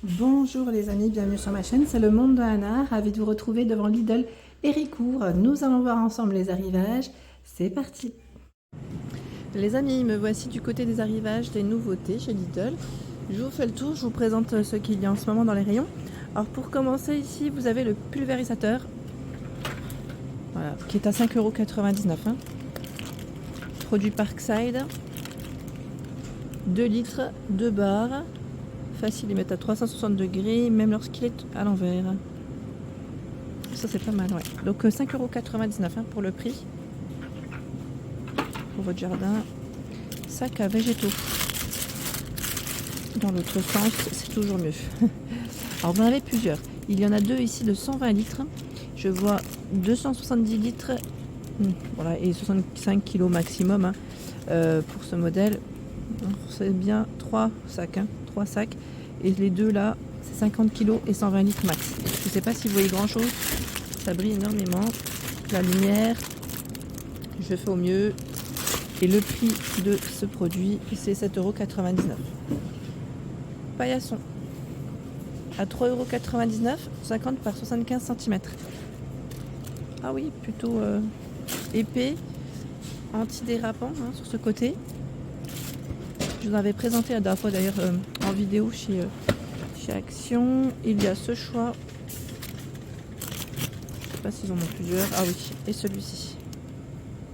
Bonjour les amis, bienvenue sur ma chaîne, c'est le monde de Anna, ravi de vous retrouver devant Lidl Héricourt. Nous allons voir ensemble les arrivages, c'est parti. Les amis, me voici du côté des arrivages, des nouveautés chez Lidl. Je vous fais le tour, je vous présente ce qu'il y a en ce moment dans les rayons. Alors pour commencer ici, vous avez le pulvérisateur, voilà, qui est à 5,99 €. Produit Parkside, 2 litres, 2 barres. Facile, ils mettent à 360 degrés, même lorsqu'il est à l'envers. Ça c'est pas mal, ouais. Donc 5,99 € pour le prix. Pour votre jardin. Sac à végétaux. Dans l'autre sens, c'est toujours mieux. Alors vous en avez plusieurs. Il y en a deux ici de 120 litres. Je vois 270 litres. Voilà, et 65 kg maximum pour ce modèle. C'est bien 3 sacs. 3 sacs. Et les deux là, c'est 50 kg et 120 litres max. Je ne sais pas si vous voyez grand chose. Ça brille énormément. La lumière, je fais au mieux. Et le prix de ce produit, c'est 7,99 €. Paillasson à 3,99 €, 50 par 75 cm. Ah oui, plutôt épais, antidérapant sur ce côté. Je vous en avais présenté la dernière fois d'ailleurs en vidéo chez Action. Il y a ce choix. Je ne sais pas s'ils en ont plusieurs. Ah oui, et celui-ci.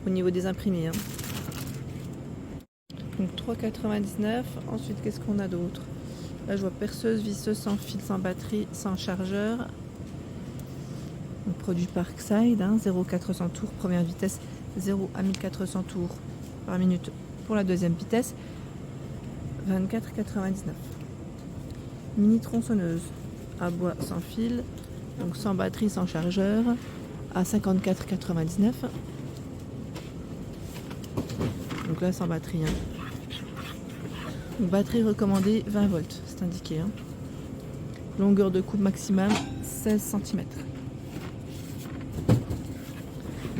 Au niveau des imprimés. Donc 3,99 €. Ensuite, qu'est-ce qu'on a d'autre? Là, je vois perceuse, visseuse sans fil, sans batterie, sans chargeur. Donc, produit Parkside, 0,400 tours, première vitesse, 0 à 1400 tours par minute pour la deuxième vitesse. 24,99 €. Mini tronçonneuse à bois sans fil, donc sans batterie, sans chargeur, à 54,99 €. Donc là, sans batterie. Donc, batterie recommandée 20 volts, c'est indiqué. Longueur de coupe maximale 16 cm.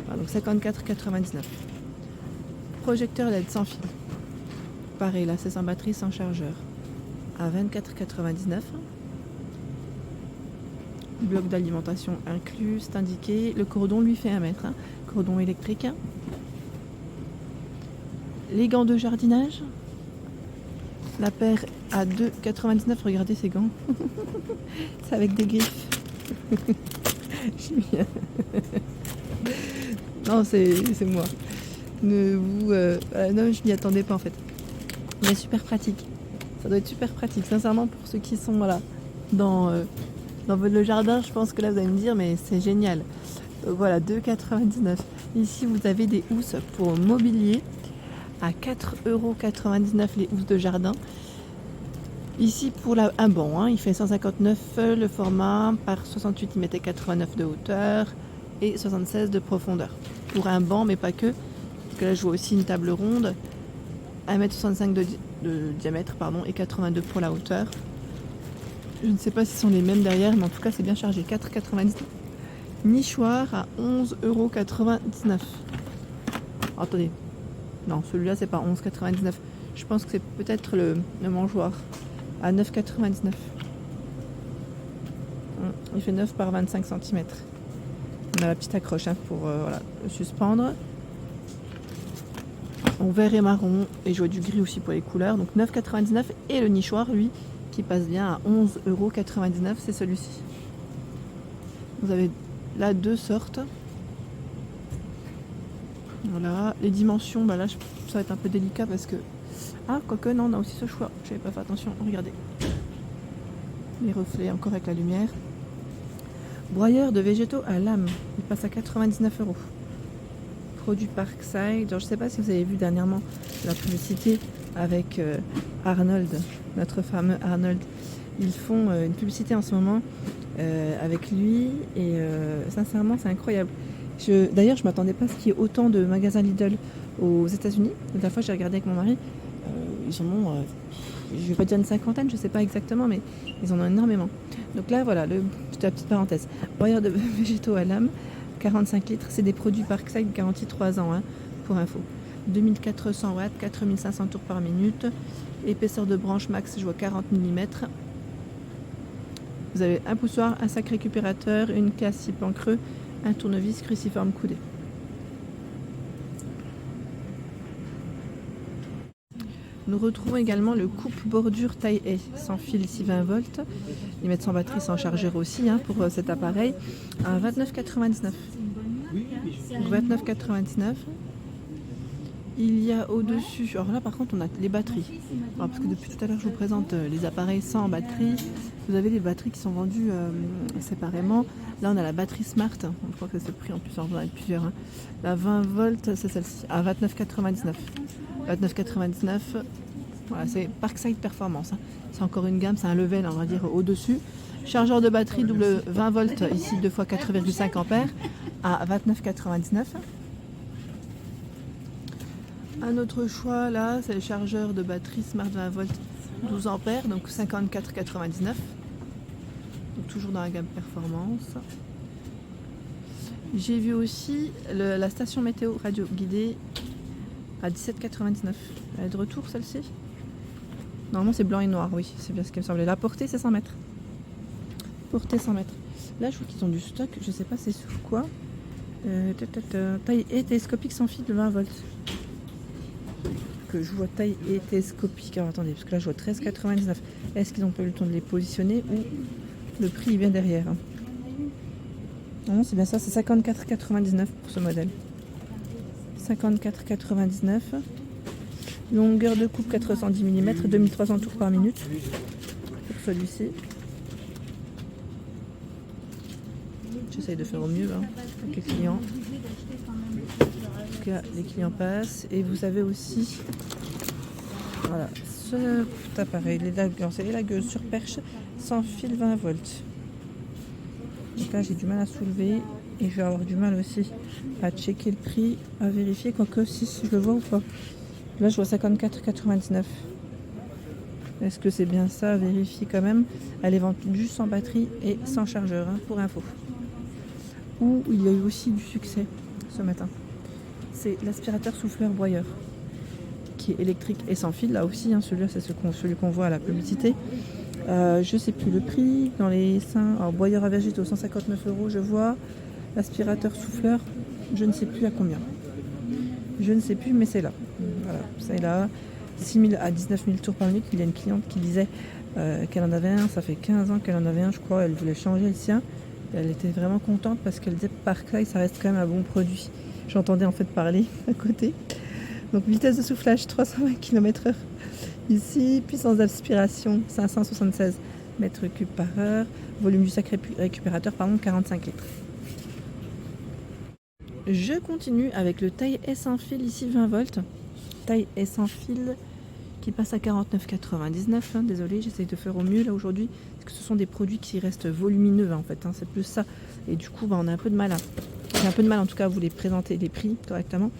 Voilà, donc 54,99 €. Projecteur LED sans fil. Pareil, là c'est sans batterie, sans chargeur. À 24,99 €. Bloc d'alimentation inclus, c'est indiqué. Le cordon lui fait 1 mètre. Cordon électrique. Les gants de jardinage. La paire à 2,99 €. Regardez ces gants. C'est avec des griffes. Non, c'est moi. Non, je m'y attendais pas en fait. Mais super pratique. Ça doit être super pratique. Sincèrement, pour ceux qui sont dans le jardin, je pense que là vous allez me dire, mais c'est génial. Voilà, 2,99 €. Ici, vous avez des housses pour mobilier à 4,99 € les housses de jardin. Ici, pour un banc, il fait 159 le format par 68, il mettait 89 de hauteur et 76 de profondeur. Pour un banc, mais pas que. Parce que là, je vois aussi une table ronde. 1,65 m de diamètre et 82 pour la hauteur. Je ne sais pas si ce sont les mêmes derrière, mais en tout cas c'est bien chargé. 4,99 €. Nichoir à 11,99 €. Attendez, non, celui-là c'est pas 11,99 €. Je pense que c'est peut-être le mangeoire à 9,99 €. Il fait 9 par 25 cm. On a la petite accroche pour le suspendre. En vert et marron, et je vois du gris aussi pour les couleurs. Donc 9,99 €. Et le nichoir, lui, qui passe bien à 11,99 €, c'est celui-ci. Vous avez là 2 sortes. Voilà, les dimensions, là ça va être un peu délicat parce que... Ah, quoique non, on a aussi ce choix. Je n'avais pas fait attention, regardez. Les reflets encore avec la lumière. Broyeur de végétaux à lame, il passe à 99 €. Produit Parkside. Alors, je ne sais pas si vous avez vu dernièrement la publicité avec Arnold, notre fameux Arnold. Ils font une publicité en ce moment avec lui et sincèrement c'est incroyable. D'ailleurs, je ne m'attendais pas à ce qu'il y ait autant de magasins Lidl aux États-Unis. La dernière fois, j'ai regardé avec mon mari. Ils en ont, je ne vais pas dire une cinquantaine, je ne sais pas exactement, mais ils en ont énormément. Donc là, voilà, c'était la petite parenthèse. Broyeur de végétaux à lame. 45 litres, c'est des produits Parkside garantis 3 ans, pour info. 2400 watts, 4500 tours par minute. Épaisseur de branche max, je vois 40 mm. Vous avez un poussoir, un sac récupérateur, une casse 6 plans creux, un tournevis cruciforme coudé. Nous retrouvons également le coupe bordure taille haie sans fil ici 20 volts. Ils mettent sans batterie, sans chargeur aussi pour cet appareil à 29,99. 29,99. Il y a au-dessus, alors là par contre on a les batteries. Alors, parce que depuis tout à l'heure je vous présente les appareils sans batterie. Vous avez les batteries qui sont vendues séparément. Là on a la batterie Smart, je crois que c'est ce prix en plus, on en a plusieurs. La 20 volts c'est celle-ci à 29,99. 29,99. Voilà, c'est Parkside Performance. C'est encore une gamme, c'est un level, on va dire, au-dessus. Chargeur de batterie double 20 volts, ici 2 fois 4,5 ampères à 29,99. Un autre choix là, c'est le chargeur de batterie Smart 20 volts 12 ampères, donc 54,99. Donc toujours dans la gamme performance. J'ai vu aussi la station météo radio guidée à 17,99. Elle est de retour celle-ci. Normalement c'est blanc et noir, oui, c'est bien ce qui me semblait. La portée c'est 100 mètres. Portée 100 mètres. Là je vois qu'ils ont du stock, je sais pas c'est sous quoi. Taille et télescopique sans fil de 20 volts. Que je vois taille et télescopique. Alors attendez, parce que là je vois 13,99. Est-ce qu'ils ont pas eu le temps de les positionner ou le prix est bien derrière? Non, c'est bien ça, c'est 54,99 pour ce modèle. 54,99. Longueur de coupe 410 mm, 2300 tours par minute pour celui-ci. J'essaye de faire au mieux avec les clients. En tout cas, les clients passent. Et vous avez aussi voilà, cet appareil, c'est les lagueuses sur perche sans fil 20 volts. Donc là, j'ai du mal à soulever et je vais avoir du mal aussi à checker le prix, à vérifier, quoique si je le vois ou pas. Là, je vois 54,99. Est-ce que c'est bien ça? Vérifier quand même. Elle est vendue sans batterie et sans chargeur, pour info. Où il y a eu aussi du succès ce matin. C'est l'aspirateur souffleur broyeur, qui est électrique et sans fil. Là aussi, celui-là, c'est celui qu'on voit à la publicité. Je sais plus le prix. Dans les seins, alors broyeur à végétaux, 159 €, je vois. L'aspirateur souffleur, je ne sais plus à combien. Je ne sais plus, mais c'est là. Voilà, c'est là. 6 000 à 19 000 tours par minute. Il y a une cliente qui disait qu'elle en avait un. Ça fait 15 ans qu'elle en avait un, je crois. Elle voulait changer le sien. Elle était vraiment contente parce qu'elle disait Parkside, ça reste quand même un bon produit. J'entendais en fait parler à côté. Donc vitesse de soufflage 320 km/h. Ici, puissance d'aspiration 576 mètres cubes par heure. Volume du sac récupérateur, 45 litres. Je continue avec le taille S sans fil, ici 20 volts. Taille S sans fil qui passe à 49,99. Désolée, j'essaye de faire au mieux là aujourd'hui. Parce que ce sont des produits qui restent volumineux en fait. C'est plus ça. Et du coup, on a un peu de mal j'ai un peu de mal en tout cas à vous les présenter les prix correctement.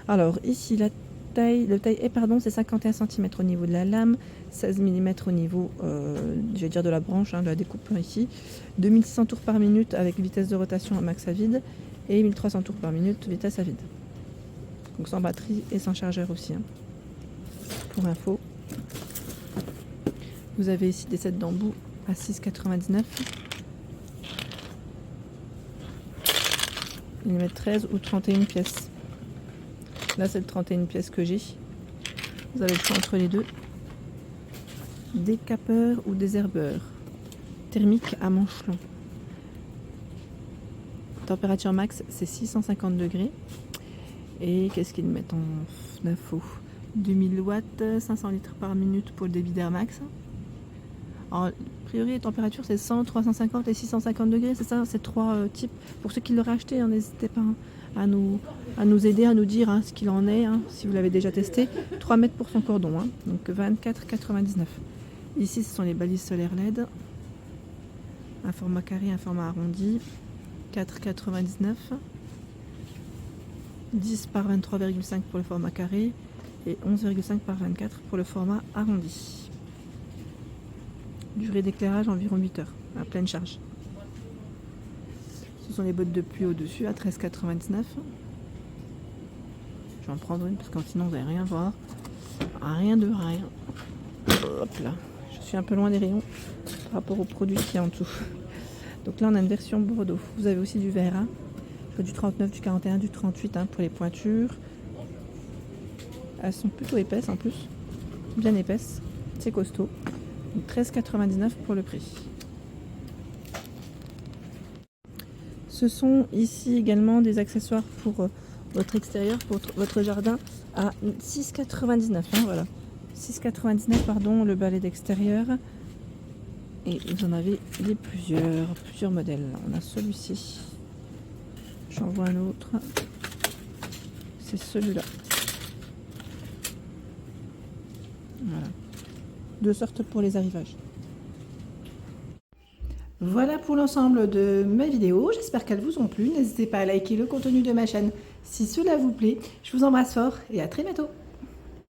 Alors ici, le taille est c'est 51 cm au niveau de la lame, 16 mm au niveau je vais dire de la branche, de la découpe ici. 2600 tours par minute avec vitesse de rotation à max à vide. Et 1300 tours par minute, vitesse à vide. Donc sans batterie et sans chargeur aussi. Pour info. Vous avez ici des sets d'embout à 6,99. Ils mettent 13 ou 31 pièces. Là, c'est le 31 pièces que j'ai. Vous avez le choix entre les deux. Décapeur ou désherbeur. Thermique à manche long. Température max, c'est 650 degrés. Et qu'est-ce qu'ils mettent en info? 2000 watts, 500 litres par minute pour le débit d'air max. Alors, a priori, les températures, c'est 100, 350 et 650 degrés. C'est ça, ces trois types. Pour ceux qui l'auraient acheté, n'hésitez pas à nous aider, à nous dire ce qu'il en est, si vous l'avez déjà testé. 3 mètres pour son cordon, donc 24,99. Ici, ce sont les balises solaires LED. Un format carré, un format arrondi. 4,99. 10 par 23,5 pour le format carré et 11,5 par 24 pour le format arrondi. Durée d'éclairage environ 8 heures à pleine charge. Ce sont les bottes de pluie au-dessus à 13,99. Je vais en prendre une parce que sinon vous n'allez rien voir. Rien de rien. Hop là, je suis un peu loin des rayons. par rapport aux produits qu'il y a en dessous. Donc là, on a une version Bordeaux. Vous avez aussi du vert, hein. Du 39, du 41, du 38 hein, pour les pointures. Elles sont plutôt épaisses en plus, bien épaisses. C'est costaud. 13,99 pour le prix. Ce sont ici également des accessoires pour votre extérieur, pour votre jardin à 6,99 hein, voilà. 6,99 pardon, le balai d'extérieur. Et vous en avez plusieurs modèles. On a celui-ci. J'en vois un autre. C'est celui-là. Voilà. 2 sortes pour les arrivages. Voilà pour l'ensemble de mes vidéos. J'espère qu'elles vous ont plu. N'hésitez pas à liker le contenu de ma chaîne si cela vous plaît. Je vous embrasse fort et à très bientôt.